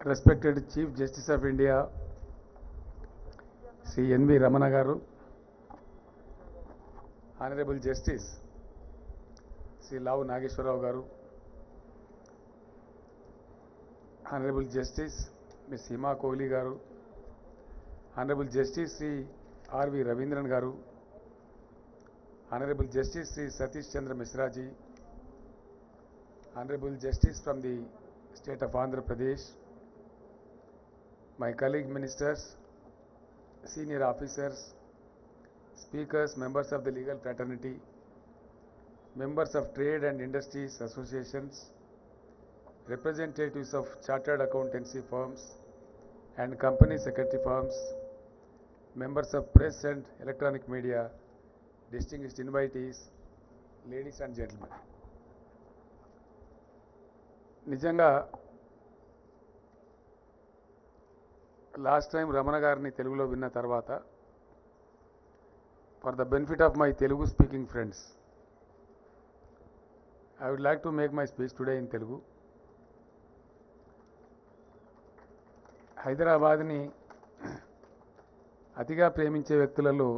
Respected Chief Justice of India, Sri N.V. Ramana Garu, Honorable Justice Sri Lavu Nageshwarrao Garu, Honorable Justice Ms. Hima Kohli Garu, Honorable Justice Sri R.V. Ravindran Garu, Honorable Justice Sri Satish Chandra Misra Ji, Honorable Justice from the State of Andhra Pradesh, my colleague ministers, senior officers, speakers, members of the legal fraternity, members of trade and industries associations, representatives of chartered accountancy firms and company secretary firms, members of press and electronic media, distinguished invitees, ladies and gentlemen. నిజంగా last time Ramana గారిని తెలుగులో విన్న తర్వాత for the benefit of my Telugu speaking friends I would like to make my speech today in Telugu. హైదరాబాద్ని అతిగా ప్రేమించే వ్యక్తులలో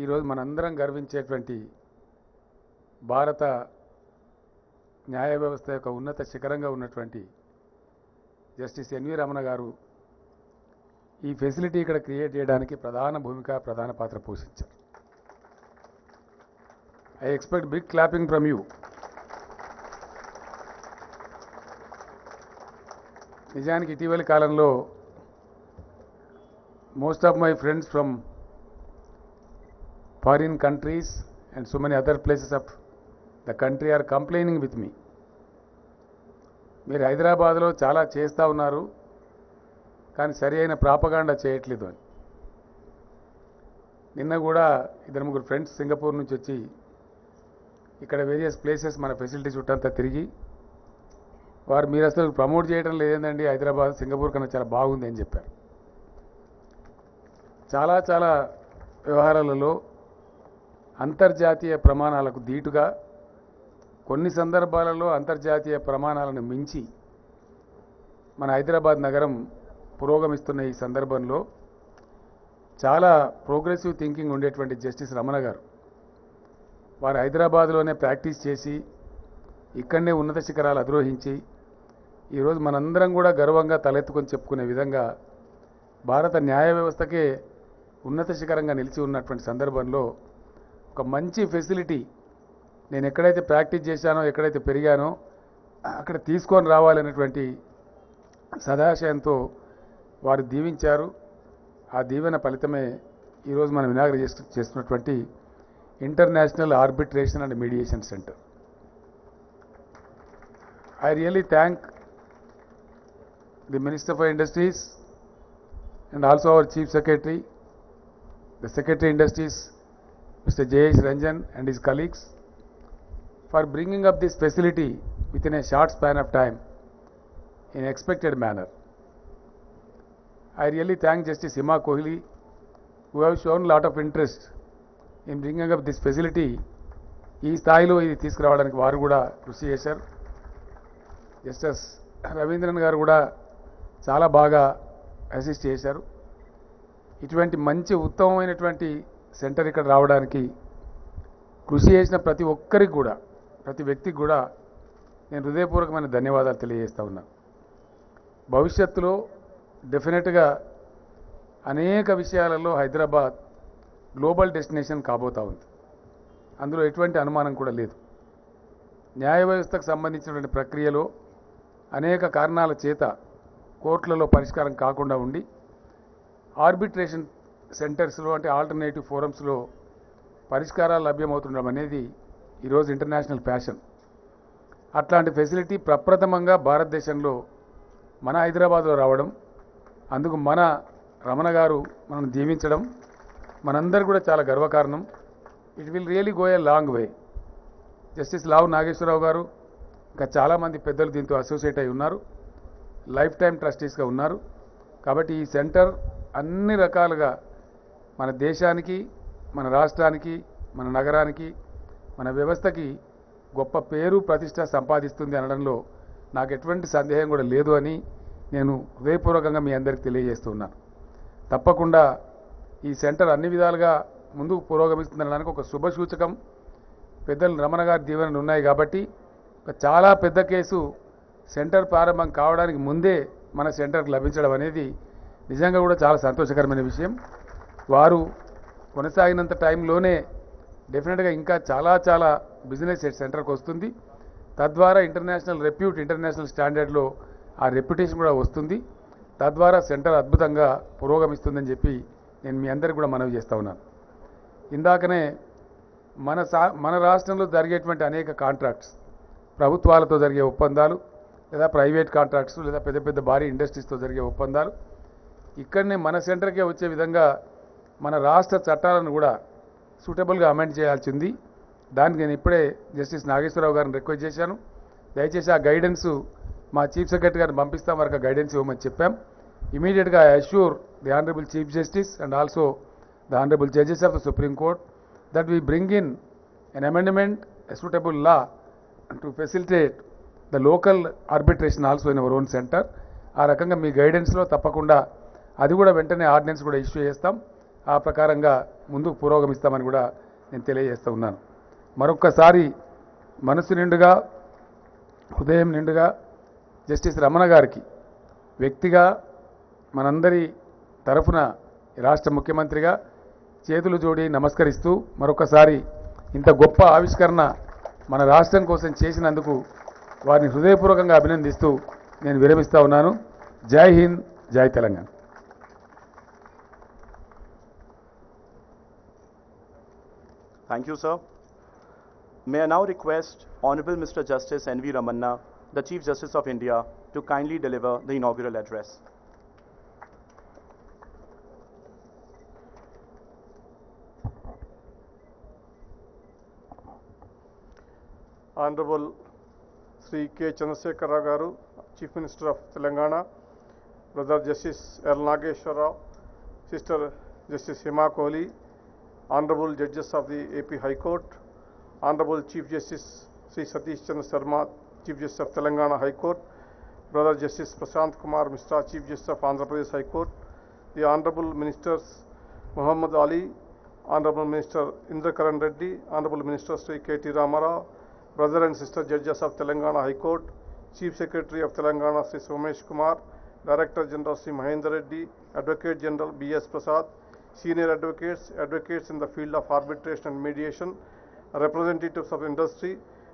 ఈరోజు మనందరం గర్వించేటువంటి భారత న్యాయ వ్యవస్థ యొక్క ఉన్నత శిఖరంగా ఉన్నటువంటి జస్టిస్ ఎన్వి రమణ గారు ఈ ఫెసిలిటీ ఇక్కడ క్రియేట్ చేయడానికి ప్రధాన పాత్ర పోషించారు. I expect big clapping from you. నిజానికి ఇటీవలి కాలంలో most of my friends from foreign countries and so many other places of the country are complaining with me. మీరు హైదరాబాద్లో చాలా చేస్తూ ఉన్నారు కానీ సరి అయిన ప్రాపగాండా చేయట్లేదు అని. నిన్న కూడా 2-3 ఫ్రెండ్స్ సింగపూర్ నుంచి వచ్చి ఇక్కడ వేరియస్ ప్లేసెస్ మన ఫెసిలిటీ చుట్టంతా తిరిగి వారు మీరు అసలు ప్రమోట్ చేయడం లేదండి, హైదరాబాద్ సింగపూర్ కన్నా చాలా బాగుంది అని చెప్పారు. చాలా వ్యవహారాలలో అంతర్జాతీయ ప్రమాణాలకు దీటుగా కొన్ని సందర్భాలలో అంతర్జాతీయ ప్రమాణాలను మించి మన హైదరాబాద్ నగరం పురోగమిస్తున్న ఈ సందర్భంలో చాలా ప్రోగ్రెసివ్ థింకింగ్ ఉండేటువంటి జస్టిస్ రమణ గారు వారు హైదరాబాద్లోనే ప్రాక్టీస్ చేసి ఇక్కడనే ఉన్నత శిఖరాలు అధిరోహించి ఈరోజు మనందరం కూడా గర్వంగా తలెత్తుకొని చెప్పుకునే విధంగా భారత న్యాయ వ్యవస్థకే ఉన్నత శిఖరంగా నిలిచి ఉన్నటువంటి సందర్భంలో ఒక మంచి ఫెసిలిటీ నేను ఎక్కడైతే ప్రాక్టీస్ చేశానో ఎక్కడైతే పెరిగానో అక్కడ తీసుకొని రావాలనేటువంటి సదాశయంతో వారు దీవించారు. ఆ దీవెన ఫలితమే ఈరోజు మనం ఇనాగ్రేట్ చేస్తున్నటువంటి international arbitration and mediation centre. I really thank the Minister for Industries and also our Chief Secretary, the Secretary Industries, Mr. J.S. Ranjan and his colleagues for bringing up this facility within a short span of time in expected manner. I really thank Justice Hima Kohli who have shown a lot of interest in bringing up this facility. ఈ స్థాయిలో ఇది తీసుకురావడానికి వారు కూడా కృషి చేశారు. Justice Ravindran గారు కూడా చాలా బాగా అసిస్ట్ చేశారు. ఇటువంటి మంచి ఉత్తమమైనటువంటి సెంటర్ ఇక్కడ రావడానికి కృషి చేసిన ప్రతి ఒక్కరికి కూడా ప్రతి వ్యక్తికి కూడా నేను హృదయపూర్వకమైన ధన్యవాదాలు తెలియజేస్తా ఉన్నాను. భవిష్యత్తులో డెఫినెట్గా అనేక విషయాలలో హైదరాబాద్ గ్లోబల్ డెస్టినేషన్ కాబోతా ఉంది. అందులో ఎటువంటి అనుమానం కూడా లేదు. న్యాయ వ్యవస్థకు సంబంధించినటువంటి ప్రక్రియలో అనేక కారణాల చేత కోర్టులలో పరిష్కారం కాకుండా ఉండి ఆర్బిట్రేషన్ సెంటర్స్లో అంటే ఆల్టర్నేటివ్ ఫోరమ్స్లో పరిష్కారాలు లభ్యమవుతుండడం అనేది ఈరోజు ఇంటర్నేషనల్ ఫ్యాషన్. అట్లాంటి ఫెసిలిటీ ప్రప్రథమంగా భారతదేశంలో మన హైదరాబాద్లో రావడం, అందుకు మన రమణ గారు మనం దీవించడం మనందరూ కూడా చాలా గర్వకారణం. It will really go a long way. Justice Lavu Nageswara Rao ఇంకా చాలామంది పెద్దలు దీంతో అసోసియేట్ అయి ఉన్నారు, లైఫ్ టైం ట్రస్టీస్గా ఉన్నారు. కాబట్టి ఈ సెంటర్ అన్ని రకాలుగా మన దేశానికి, మన రాష్ట్రానికి, మన నగరానికి, మన వ్యవస్థకి గొప్ప పేరు ప్రతిష్ట సంపాదిస్తుంది అనడంలో నాకు ఎటువంటి సందేహం కూడా లేదు అని నేను హృదయపూర్వకంగా మీ అందరికీ తెలియజేస్తున్నాను. తప్పకుండా ఈ సెంటర్ అన్ని విధాలుగా ముందుకు పురోగమిస్తుందనడానికి ఒక శుభ సూచకం పెద్దలు రమణ గారి దీవెనలు ఉన్నాయి. కాబట్టి ఒక చాలా పెద్ద కేసు సెంటర్ ప్రారంభం కావడానికి ముందే మన సెంటర్కి లభించడం అనేది నిజంగా కూడా చాలా సంతోషకరమైన విషయం. వారు కొనసాగినంత టైంలోనే డెఫినెట్గా ఇంకా చాలా బిజినెస్ సెంటర్కి వస్తుంది. తద్వారా ఇంటర్నేషనల్ రెప్యూట్, ఇంటర్నేషనల్ స్టాండర్డ్లో ఆ రెప్యుటేషన్ కూడా వస్తుంది. తద్వారా సెంటర్ అద్భుతంగా పురోగమిస్తుందని చెప్పి నేను మీ అందరికీ కూడా మనవి చేస్తూ ఉన్నాను. ఇందాకనే మన రాష్ట్రంలో జరిగేటువంటి అనేక కాంట్రాక్ట్స్, ప్రభుత్వాలతో జరిగే ఒప్పందాలు లేదా ప్రైవేట్ కాంట్రాక్ట్స్ లేదా పెద్ద పెద్ద భారీ ఇండస్ట్రీస్తో జరిగే ఒప్పందాలు ఇక్కడనే మన సెంటర్కే వచ్చే విధంగా మన రాష్ట్ర చట్టాలను కూడా సూటబుల్గా అమెండ్ చేయాల్సి ఉంది. దానికి నేను ఇప్పుడే జస్టిస్ నాగేశ్వరరావు గారిని రిక్వెస్ట్ చేశాను. దయచేసి ఆ గైడెన్స్ మా చీఫ్ సెక్రటరీ గారిని పంపిస్తాం, వరకు గైడెన్స్ ఇవ్వమని చెప్పాం. ఇమీడియట్గా I assure the honourable chief justice and also the honourable judges of the supreme court that we bring in an amendment, a suitable law to facilitate the local arbitration also in our own center. ఆ రకంగా మీ గైడెన్స్లో తప్పకుండా అది కూడా వెంటనే ordinance కూడా issue చేస్తాం. ఆ ప్రకారంగా ముందుకు పురోగమిస్తామని కూడా నేను తెలియజేస్తూ ఉన్నాను. మరొక్కసారి మనసు నిండుగా, హృదయం నిండుగా జస్టిస్ రమణ గారికి వ్యక్తిగా, మనందరి తరఫున రాష్ట్ర ముఖ్యమంత్రిగా చేతులు జోడి నమస్కరిస్తూ మరొకసారి ఇంత గొప్ప ఆవిష్కరణ మన రాష్ట్రం కోసం చేసినందుకు వారిని హృదయపూర్వకంగా అభినందిస్తూ నేను విరమిస్తా ఉన్నాను. జై హింద్, జై Telangana. Thank you, sir. May I now request Honorable Mr. Justice N.V. Ramanna, the Chief Justice of India, to kindly deliver the inaugural address. Honorable Sri K. Chandrasekhar Rao Garu, Chief Minister of Telangana, Brother Justice L. Nageshwar Rao, Sister Justice Hema Kohli, Honorable Judges of the AP High Court, Honorable Chief Justice Sri Satish Chandra Sharma, Chief Justice of Telangana High Court, Brother Justice Prashant Kumar Mishra, Chief Justice of Andhra Pradesh High Court, the Honorable Ministers Muhammad Ali, Honorable Minister Indra Karan Reddy, Honorable Minister Sri K.T. Ramarao, Brother and Sister Judges of Telangana High Court, Chief Secretary of Telangana Sri Somesh Kumar, Director General Sri Mahendra Reddy, Advocate General B.S. Prasad, Senior Advocates, Advocates in the field of arbitration and mediation, representatives of industry,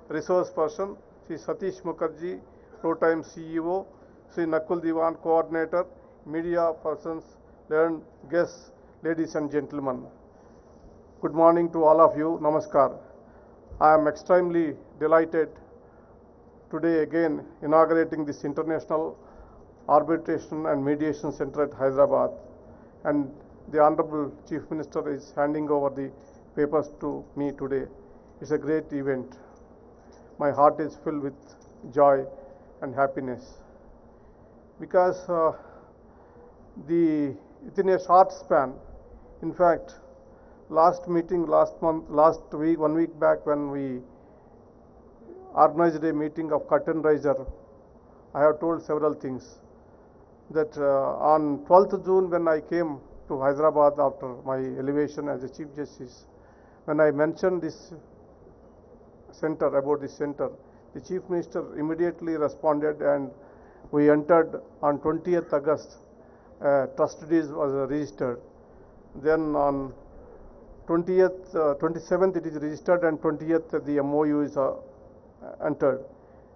resource person, Sri Satish Mukherjee, Pro-Time CEO, Sri Nakul Diwan, Coordinator, media persons, learned guests, ladies and gentlemen. Good morning to all of you. Namaskar. I am extremely delighted today again inaugurating this International Arbitration and Mediation Center at Hyderabad, and the Honorable Chief Minister is handing over the papers to me today. It's a great event. My heart is filled with joy and happiness because within a short span, in fact, last meeting, last week, 1 week back, when we organized a meeting of curtain raiser, I have told several things. That on 12th June, when I came to Hyderabad after my elevation as a Chief Justice, when I mentioned this center, about this center, the Chief Minister immediately responded, and we entered on 20th August, trust deeds was registered. Then on 27th it is registered, and 20th the MOU is entered.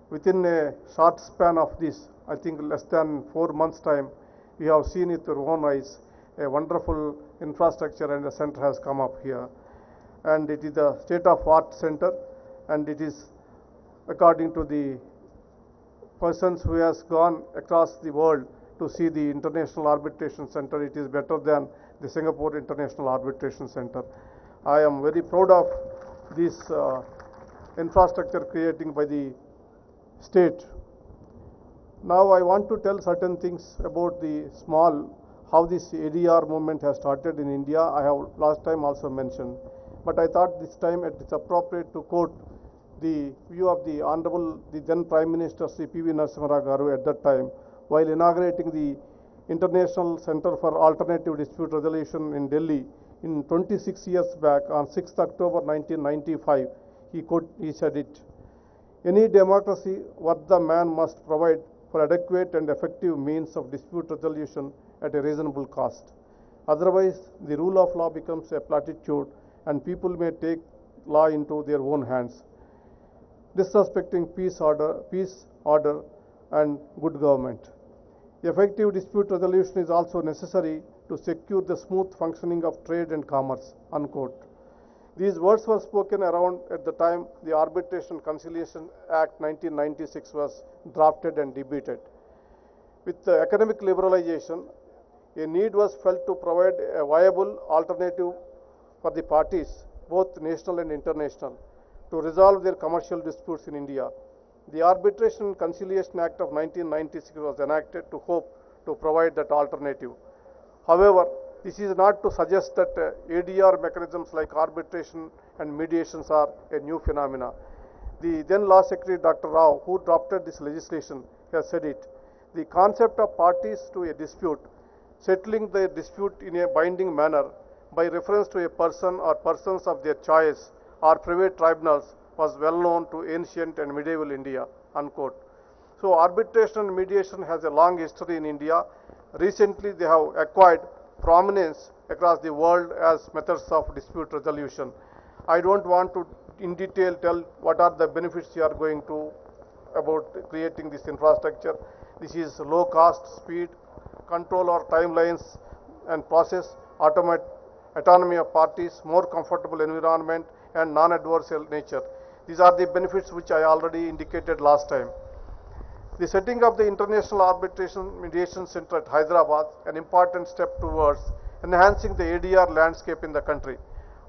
Within a short span of this, I think less than 4 months time, we have seen it with our own eyes, a wonderful infrastructure and a center has come up here. And it is a state-of-art center, and it is, according to the persons who has gone across the world to see the International Arbitration Center, it is better than the Singapore International Arbitration Center. I am very proud of this infrastructure creating by the state. Now I want to tell certain things about the how this ADR movement has started in India. I have last time also mentioned, but I thought this time it is appropriate to quote the view of the Honorable, the then Prime Minister Sri P.V. Narasimha Rao Garu at that time, while inaugurating the International Center for Alternative Dispute Resolution in Delhi in 26 years back on 6th October 1995, he said it. Any democracy worth the man must provide for adequate and effective means of dispute resolution at a reasonable cost. Otherwise, the rule of law becomes a platitude and people may take law into their own hands, disrespecting peace, order and good government. Effective dispute resolution is also necessary to secure the smooth functioning of trade and commerce, unquote. These words were spoken around at the time the Arbitration Conciliation Act 1996 was drafted and debated. With the economic liberalization, a need was felt to provide a viable alternative for the parties, both national and international, to resolve their commercial disputes in India. The Arbitration and Conciliation Act of 1996 was enacted to hope to provide that alternative. However, this is not to suggest that ADR mechanisms like arbitration and mediations are a new phenomena. The then Law Secretary Dr. Rao, who drafted this legislation, has said it. The concept of parties to a dispute settling their dispute in a binding manner by reference to a person or persons of their choice or private tribunals was well known to ancient and medieval India, unquote. So arbitration and mediation has a long history in India. Recently they have acquired prominence across the world as methods of dispute resolution. I don't want to in detail tell what are the benefits you are going to about creating this infrastructure. This is low cost, speed, control or timelines and process, autonomy of parties, more comfortable environment and non-adversarial nature. These are the benefits which I already indicated last time. The setting of the International Arbitration Mediation Center at Hyderabad, an important step towards enhancing the ADR landscape in the country.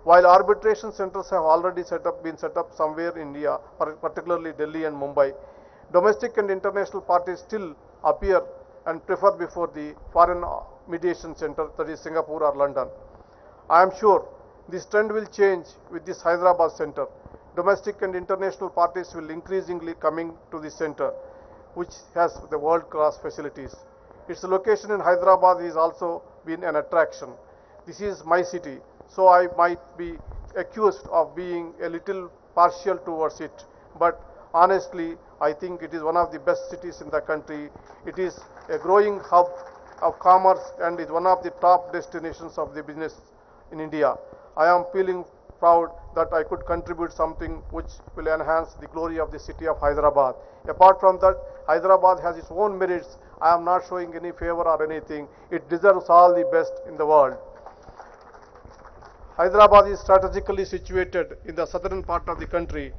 While arbitration centers have already been set up somewhere in India, particularly Delhi and Mumbai, domestic and international parties still appear and prefer before the foreign mediation center, that is Singapore or London. I am sure this trend will change with this Hyderabad center. Domestic and international parties will increasingly coming to this center, which has the world-class facilities. Its location in Hyderabad is also been an attraction. This is my city, so I might be accused of being a little partial towards it, but honestly, I think it is one of the best cities in the country. It is a growing hub of commerce and is one of the top destinations of the business in India. I am feeling proud that I could contribute something which will enhance the glory of the city of Hyderabad. Apart from that, Hyderabad has its own merits. I am not showing any favor or anything. It deserves all the best in the world. Hyderabad is strategically situated in the southern part of the country.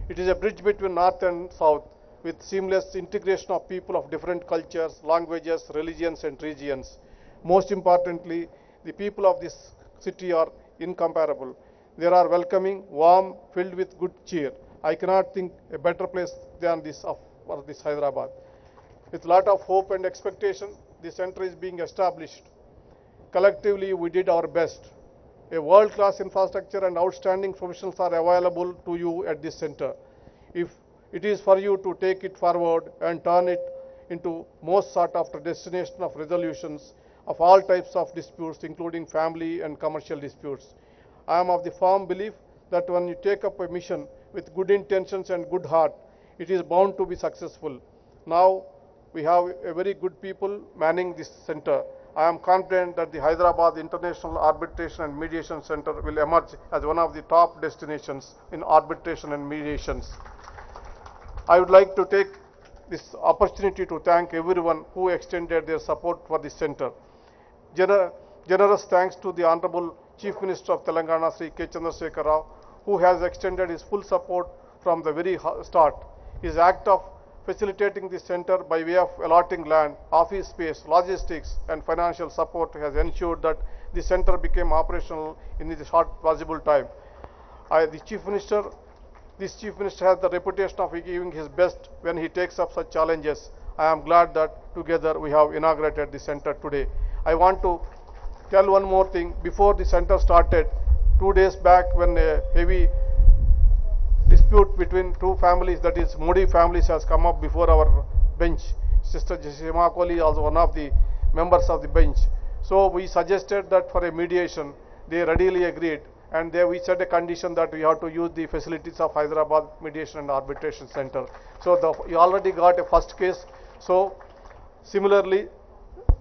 It is a bridge between north and south with seamless integration of people of different cultures, languages, religions and regions. Most importantly, the people of this city are incomparable. They are welcoming, warm, filled with good cheer. I cannot think a better place than this for this Hyderabad. With a lot of hope and expectation, the center is being established. Collectively, we did our best. A world-class infrastructure and outstanding professionals are available to you at this center. If it is for you to take it forward and turn it into most sought after destination of resolutions of all types of disputes, including family and commercial disputes. I am of the firm belief that when you take up a mission with good intentions and good heart, it is bound to be successful. Now we have a very good people manning this center. I am confident that the Hyderabad International Arbitration and Mediation Center will emerge as one of the top destinations in arbitration and mediations. I would like to take this opportunity to thank everyone who extended their support for this center. Generous thanks to the Honorable Chief Minister of Telangana, Sri K. Chandrasekhar Rao, who has extended his full support from the very start. His act of facilitating this center by way of allotting land, office space, logistics and financial support has ensured that the center became operational in the short possible time. This Chief Minister has the reputation of giving his best when he takes up such challenges. I am glad that together we have inaugurated the center today. I want to tell one more thing. Before the center started, 2 days back when a heavy dispute between two families, that is Modi families, has come up before our bench. Sister Hema Kohli is also one of the members of the bench. So we suggested that for a mediation, they readily agreed, and we set a condition that we have to use the facilities of Hyderabad Mediation and Arbitration Center. So we already got a first case. So similarly,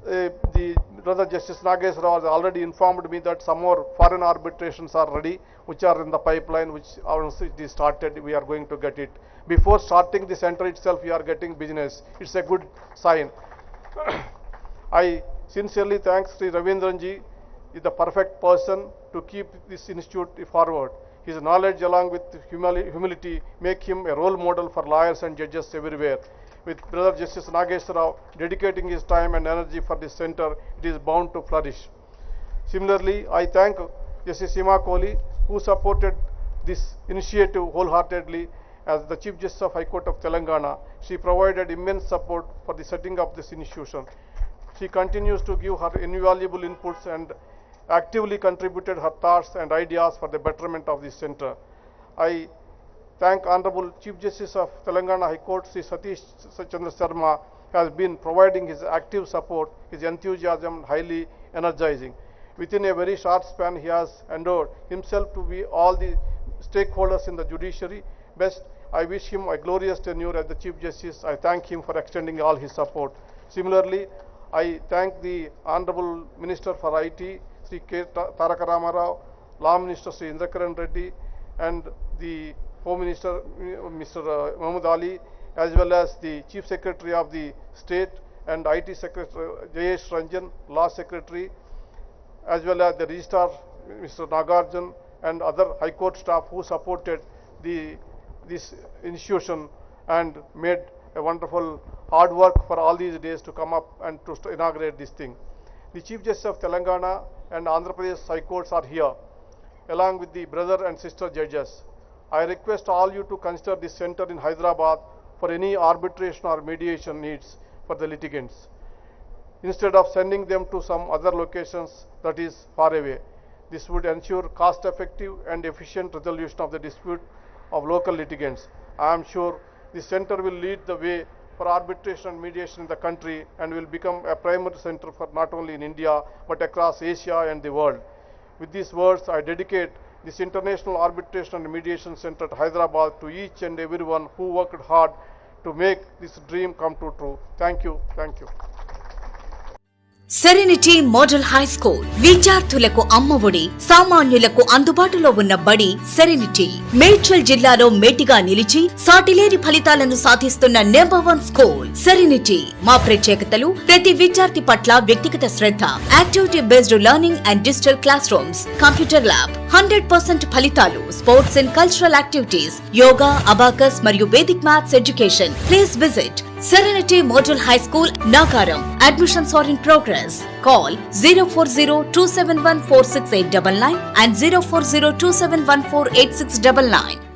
the Brother Justice Nagesh Rao has already informed me that some more foreign arbitrations are ready, which are in the pipeline, which once it is started, we are going to get it. Before starting the center itself, we are getting business. It's a good sign. I sincerely thank Sri Ravindranji. Is the perfect person to keep this institute forward. His knowledge along with humility make him a role model for lawyers and judges everywhere. With Brother Justice Nagesh Rao dedicating his time and energy for this center, it is bound to flourish. Similarly, I thank Justice Hema Kohli, who supported this initiative wholeheartedly as the Chief Justice of High Court of Telangana. She provided immense support for the setting up this institution. She continues to give her invaluable inputs and actively contributed her thoughts and ideas for the betterment of this center. I thank Honorable Chief Justice of Telangana High Court, Sri Satish Chandra Sharma, has been providing his active support. His enthusiasm highly energizing. Within a very short span, he has endured himself to be all the stakeholders in the judiciary best. I wish him a glorious tenure as the Chief Justice. I thank him for extending all his support. Similarly, I thank the Honorable Minister for IT, Sri K. Taraka Ramarao, Law Minister Sri Indrakaran Reddy, and the Home Minister Mr. Mahmood Ali, as well as the Chief Secretary of the State and IT Secretary Jayesh Ranjan, Law Secretary, as well as the Registrar Mr. Nagarjan, and other High Court staff who supported this institution and made a wonderful hard work for all these days to come up and to inaugurate this thing. The Chief Justice of Telangana and Andhra Pradesh High Courts are here, along with the brother and sister judges. I request all you to consider this center in Hyderabad for any arbitration or mediation needs for the litigants, instead of sending them to some other locations that is far away. This would ensure cost-effective and efficient resolution of the dispute of local litigants. I am sure this center will lead the way for arbitration and mediation in the country and will become a primary center for not only in India but across Asia and the world. With these words, I dedicate this International Arbitration and Mediation Center at Hyderabad to each and everyone who worked hard to make this dream come true. Thank you. Thank you. Serenity model high school విద్యార్థులకు అమ్మఒడి, సామాన్యులకు అందుబాటులో ఉన్న బడి serenity. Medchal జిల్లాలో మేటిగా నిలిచి సాటిలేని ఫలితాలను సాధిస్తున్న నంబర్ 1 స్కూల్ సెరెనిటీ. మా ప్రత్యేకతలు ప్రతి విద్యార్థి పట్ల వ్యక్తిగత శ్రద్ధ, activity based learning and digital classrooms, computer lab, 100% ఫలితాలు, sports and cultural activities, yoga, abacus మరియు Vedic maths education. Please visit Serenity Model High School, Nagaram. Admissions are in progress. Call 040-271-46899 and 040-271-48699.